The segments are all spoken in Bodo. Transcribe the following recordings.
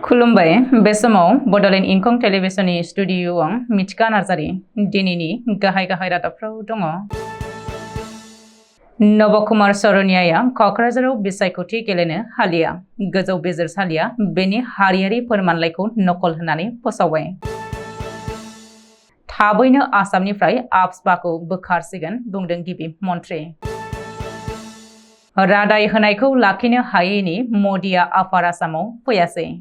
खुलुमबाय बे समाव बडलेण्ड इंखं टेलिभिजननि स्टुडिय'आव मिथिका नार्जारि दिनैनि गाहाय रादाबफ्राव दङ। नबकुमार सरनियाया क'क्राझाराव बिसायख'थि गेलेनो हालिया। गोजौ बिजिरसालिया बेनि हारियारि फोरमानलाइखौ नकल होननानै फोसावबाय। थाबैनो आसामनिफ्राय आफ्सपाखौ बोखारसिगोन बुंदों गिबि मन्थ्रि। रादाय होनायखौ लाखिनो हायैनि मदिया आफार आसामाव फैयासै।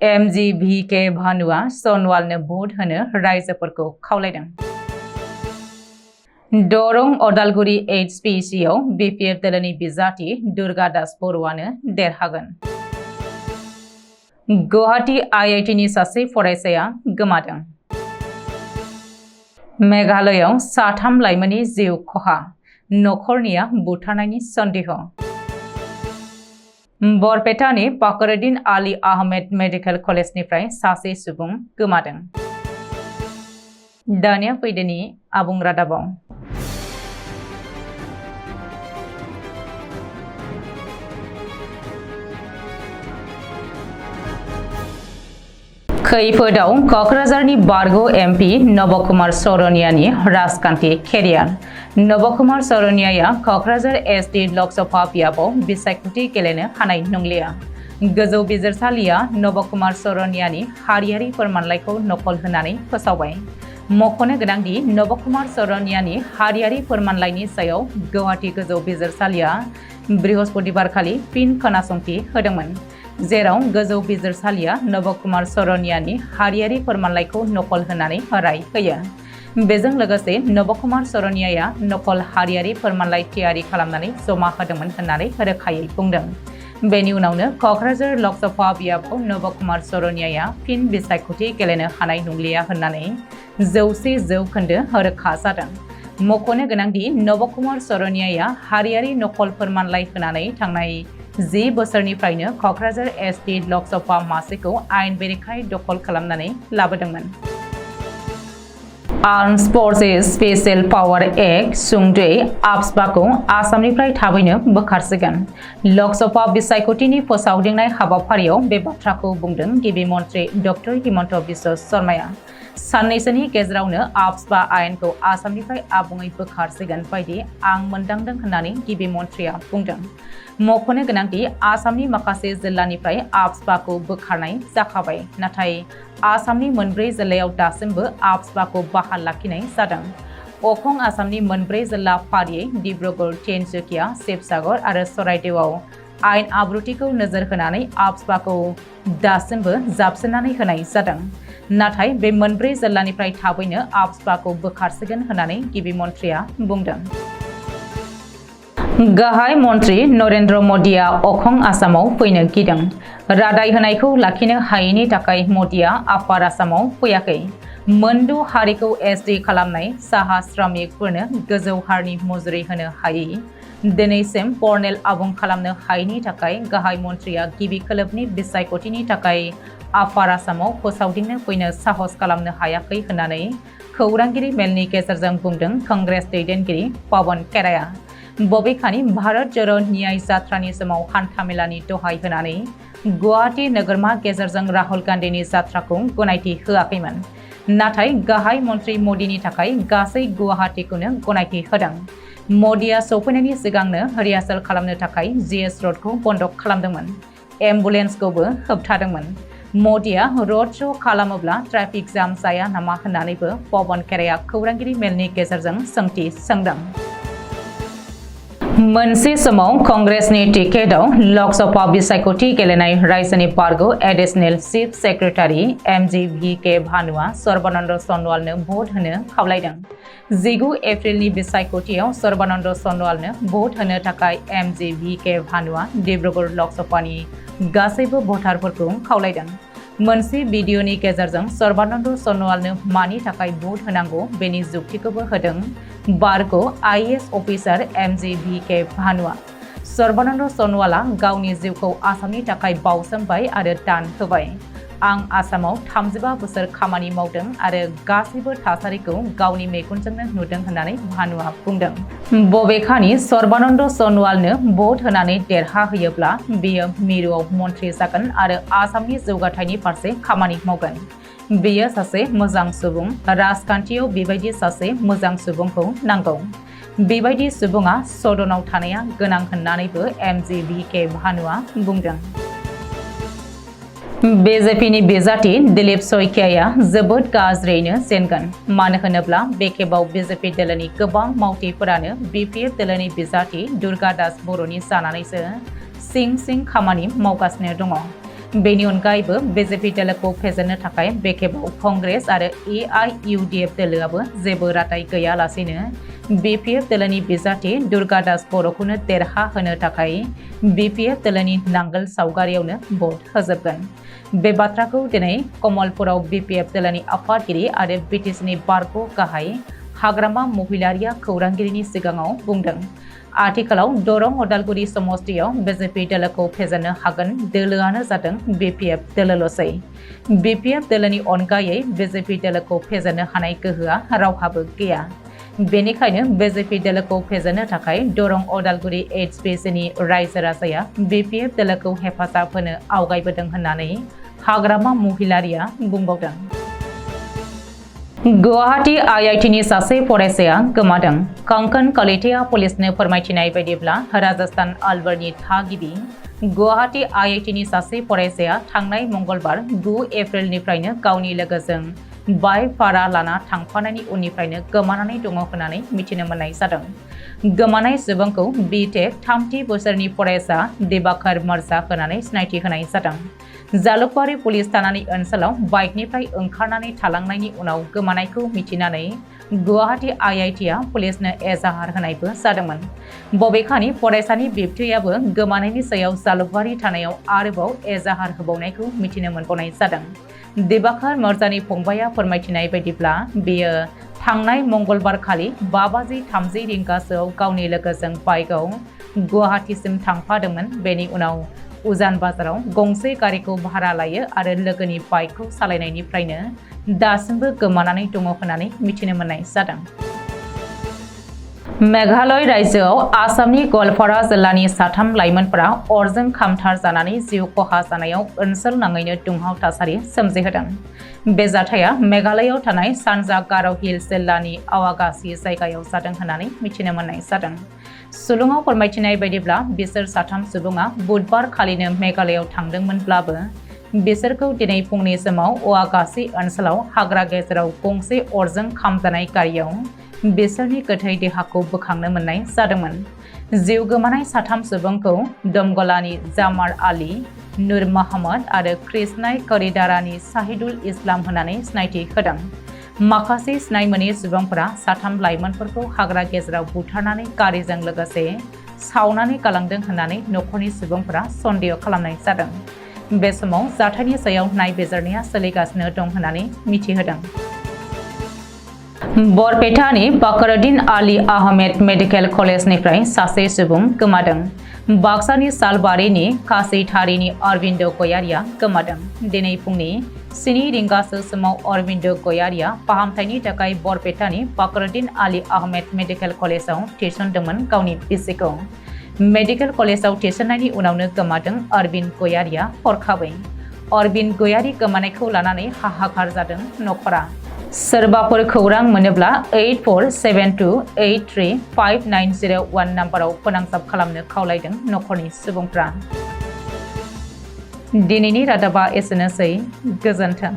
MGVK भानुआ सनवालनो भट होनो रायजोफोरखौ खावलायदों। दरं अदालगुरि HPCआव BPF दोलोनि बिजाथि दुर्गा दास बर'आनो देरहागोन। गुवाहाटी IITनि सासे फरायसाया गोमादों। मेघालयआव 3 लाइमोननि जिउ खहा, नखरनिया बुथारनायनि सन्देह। बरपेटानि फखरुद्दीन आली आहमेद मेडिकेल कलेजनिफ्राय सासे सुबुं गोमादों। दानिया फैदोनि आबुं रादाबाव। खैफोदाव क'क्राझारनि बारग' MP नबकुमार सरनियानि राजखान्थि केरियार। नबकुमार सरनियाया क'क्राझार SD लकसभा बियाबाव बिसायख'थि गेलेनो हानाय नंलिया। गोजौ बिजिरसालिया नबकुमार सरनियानि हारियारि फोरमानलाइखौ नकल होनानै फोसावबाय। मख'नो गोनांदि नबकुमार सरनियानि हारियारि फोरमानलाइनि सायाव गुवाहाटी गोजौ बिजिरसालिया बृहस्पतिबारखालि फिन खोनासंथि होदोंमोन, जेराव गोजौ बिजिरसालिया नबकुमार सरनियानि हारियारि फोरमानलाइखौ नकल होनानै राय होयो। बेजों लोगोसे नबकुमार सरनियाया नकल हारियारि फोरमानलाइ थियारि खालामनानै जमा होदोंमोन होननानै रोखायै बुंदों। बेनि उनावनो क'क्राझार लकसभा बियाबाव नबकुमार सरनियाया फिन बिसायख'थि गेलेनो हानाय नंलिया होननानै 100% रोखा जादों। मख'नो गोनांदि नबकुमार सरनियाया हारियारि नकल फोरमानलाइ होनानै थांनाय 10 बोसोरनिफ्रायनो क'क्राझार SD लकसभा मासिखौ आयेन बेरेखायै दखल खालामनानै लाबोदोंमोन। Arms forces special power act सुंद'यै आफ्सपाखौ आसामनिफ्राय थाबैनो बोखारसिगोन। लकसभा बिसायख'थिनि फोसावदिंनाय हाबाफारियाव बे बाथ्राखौ बुंदों गिबि मन्थ्रि डक्टर हिमन्त बिश्व शर्माया। साननैसोनि गेजेरावनो आफ्सपा आयेनखौ आसामनिफ्राय आबुङै बोखारसिगोन बायदि आं मोनदांदों होननानै गिबि मन्थ्रिया बुंदों। मख'नो गोनांदि आसामनि माखासे जिल्लानिफ्राय आफ्सपाखौ बोखारनाय जाखाबाय, नाथाय आसामनि 4 जिल्लायाव दासिमबो आफ्सपाखौ बहाल लाखिनाय जादों। अखं आसामनि 4 जिल्ला फारियै डिब्रुगड़, तिनसुकिया, शिबसागर आरो चराइदेउआव आयेन आब्रुथिखौ नोजोर होनानै आफ्सपाखौ दासिमबो जाबसिननानै होनाय जादों। नाथाय बे 4 जिल्लानिफ्राय थाबैनो आफ्सपाखौ बोखारसिगोन होननानै गिबि मन्थ्रिया बुंदों। गाहाय मन्थ्रि नरेन्द्र मदिया अखं आसामाव फैनो गिदों। रादाय होनायखौ लाखिनो हायैनि थाखाय मदिया आफार आसामाव फैयाखै। मोनद' हारिखौ SD खालामनाय साहा श्रमिकफोरनो गोजौ हारनि मजुरि होनो हायै, दिनैसिम कर्नेल आबुं खालामनो हायैनि थाखाय गाहाय मन्थ्रिया गिबि खोलोबनि बिसायख'थिनि थाखाय आफार आसामाव फोसावदिंनो फैनो साहस खालामनो हायाखै होननानै खौरांगिरि मेलनि गेजेरजों बुंदों कंग्रेस दैदेनगिरि पवन खेराया। बबेखानि भारत ज'रो न्याय जात्रानि समाव हान्थामेलानि दहाय होनानै गुवाहाटी नोगोरमा गेजेरजों राहुल गान्धीनि जात्राखौ गनायथि होआखैमोन, नाथाय गाहाय मन्थ्रि मदिनि थाखाय गासै गुवाहाटीखौनो गनायथि होदों। मदिया सौफैनायनि सिगांनो रिहार्सेल खालामनो थाखाय GS र'डखौ बन्द खालामदोंमोन, एम्बुलेन्सखौबो होबथादोंमोन। मदिया र'ड श' खालामोब्ला ट्राफिक जाम जाया नामा होननानैबो पवन खेराया खौरांगिरि मेलनि गेजेरजों सोंथि सोंदों। मोनसे समाव कंग्रेसनि टिकेटआव लकसभा बिसायख'थि गेलेनाय रायजोनि बारग' एडिशनेल चिफ सेक्रेटारि MGVK भानुआ सर्बानन्द सनवालनो भट होनो खावलायदों। 19 एप्रिलनि बिसायख'थियाव सर्बानन्द सनवालनो भट होनो थाखाय MGVK भानुआ डिब्रुगड़ लकसभानि गासैबो भटारफोरखौ खावलायदों। मोनसे भिडिअ'नि गेजेरजों सर्बानन्द सनवालनो मानि थाखाय भट होनांगौ बेनि जुक्तिखौबो होदों बारग' IAS अफिसार MGVK भानुआ। सर्बानन्द सनवालआ गावनि जिउखौ आसामनि थाखाय बाउसोमबाय आरो दान होबाय। आं आसामाव 35 बोसोर खामानि मावदों आरो गासैबो थासारिखौ गावनि मेगनजोंनो नुदों होननानै भानुआ बुंदों। बबेखानि सर्बानन्द सन'वालनो भट होनानै देरहाहोयोब्ला बेयो मिरुआव मन्थ्रि जागोन आरो आसामनि जौगाथायनि फारसे खामानि मावगोन। बेयो सासे मोजां सुबुं। राजखान्थियाव बेबायदि सासे मोजां सुबुंखौ नांगौ। बेबायदि सुबुङा सदनाव थानाया गोनां होननानैबो MGBK भानुआ बुंदों। BJPनि बिजाथि दिलीप सयकियाया जोबोद गाज्रियैनो जेनगोन। मानो होनोब्ला बे खेबाव BJP दोलोनि गोबां मावथिफोरानो BPF दोलोनि बिजाथि दुर्गा दास बर'नि जानानैसो सिं खामानि मावगासिनो दङ। बेनि अनगायैबो BJP दोलोखौ फेजेननो थाखाय बे खेबाव कंग्रेस आरो AIUDF दोलोआबो जेबो रादाय गैयालासेनो BPF दोलोनि बिजाथि दुर्गा दास बर'खौनो देरहाहोनो थाखाय BPF दोलोनि नांगोल सावगारियावनो भट होजोबगोन। बे बाथ्राखौ दिनै कमलपुराव BPF दोलोनि आफादगिरि आरो BTCनि बारग' गाहाय हाग्रामा महिलारिया खौरांगिरिनि सिगाङाव बुंदों। आथिखालाव दरं उदालगुरि समस्तियाव BJP दोलोखौ फेजेननो हागोन दोलोआनो जादों BPF दोलोल'सै। BPF दोलोनि अनगायै BJP दोलोखौ फेजेननो हानाय गोहोआ रावहाबो गैया। बेनिखायनो BJP दोलोखौ फेजेननो थाखाय दरं उदालगुरि HPCनि रायजो राजाया BPF दोलोखौ हेफाजाब होनो आवगायबोदों होननानै हाग्रामा महिलारिया बुंबावदों। गुवाहाटी IITनि सासे फरायसाया गोमादों। कंकन कलिताया पुलिसनो फोरमायथिनाय बायदिब्ला राजस्थान अलवरनि थागिबि गुवाहाटी IITनि सासे फरायसाया थांनाय मंगलबार 9 एप्रिलनिफ्रायनो गावनि लोगोजों बाइक भारा लाना थांफानायनि उननिफ्रायनो गोमानानै दङ होननानै मिथिनो मोननाय जादों। गोमानाय सुबुंखौ BTech 30 बोसोरनि फरायसा दिबाकर मिर्जा होनानै सिनायथि होनाय जादों। जालुकबारि पुलिस थानानि ओनसोलाव बाइकनिफ्राय ओंखारनानै थालांनायनि उनाव गोमानायखौ मिथिनानै गुवाहाटी IITआ पुलिसनो एजाहार होनायबो जादोंमोन। बबेखानि फरायसानि बिबथैयाबो गोमानायनि सायाव जालुकबारि थानायाव आरोबाव एजाहार होबावनायखौ मिथिनो मोनबावनाय जादों। दिबाकर मिर्जानि फंबाया फोरमायथिनाय बायदिब्ला बेयो थांनाय मंगलबार खालि 5:30 रिंगासोआव गावनि लोगोजों बाइकआव गुवाहाटीसिम थांफादोंमोन। बेनि उनाव उजान बाजाराव गंसे गारिखौ भारा लायो आरो लोगोनि बाइकखौ सालायनायनिफ्रायनो दासिमबो गोमानानै दङ होननानै मिथिनो मोननाय जादों। मेघालय रायजोआव आसामनि गवालपारा जिल्लानि 3 लाइमोनफोरा अरजों खामथार जानानै जिउ खहा जानायाव ओनसोल नाङैनो दुंहाव थासारि सोमजिहोदों। बे जाथाया मेघालयआव थानाय सानजा गार' हिल्स जिल्लानि आवागासि जायगायाव जादों होननानै मिथिनो मोननाय जादों। सुलुङाव फोरमायथिनाय बायदिब्ला बिसोर 3 सुबुङा बुधबार खालिनो मेघालयआव थांदोंमोनब्लाबो बिसोरखौ दिनै फुंनि समाव आवागासि ओनसोलाव हाग्रा गेजेराव गंसे अरजों खामजानाय गारियाव बिसोरनि गोथै देहाखौ बोखांनो मोननाय जादोंमोन। जिउ गोमानाय 3 सुबुंखौ दमगलानि जामार आली, नुर महम्मद आरो कृष्णाय करिदारानि साहिदुल इस्लाम होननानै सिनायथि होदों। माखासे सिनाय मोनै सुबुंफोरा 3 लाइमोनफोरखौ हाग्रा गेजेराव बुथारनानै गारिजों लोगोसे सावनानै गालांदों होननानै न'खरनि सुबुंफोरा सन्देह खालामनाय जादों। बे समाव जाथायनि सायाव नायबिजिरनाया सोलिगासिनो दं होननानै मिथिहोदों। बरपेटानि बाकरुद्दीन आली आहमेद मेडिकेल कलेजनिफ्राय सासे सुबुं गोमादों। बाक्सानि सालबारिनि कासैथारिनि अरबिन्द गयारिया गोमादों। दिनै फुंनि 7 रिंगासो समाव अरबिन्द गयारिया फाहामथायनि थाखाय बरपेटानि बाकरुद्दीन आली आहमेद मेडिकेल कलेजाव थिसनदोंमोन गावनि बिसिखौ। मेडिकेल कलेजाव थिसननायनि उनावनो गोमादों अरबिन्द गयारिया हरखाबै। अरबिन्द गयारि गोमानायखौ लानानै हाहाकार जादों न'खरा। सोरबाफोर खौरां मोनोब्ला 8472835901 नाम्बाराव फोनांजाब खालामनो खावलायदों न'खरनि सुबुंफ्रा। दिनैनि रादाबा एसेनोसै। गोजोन्थों।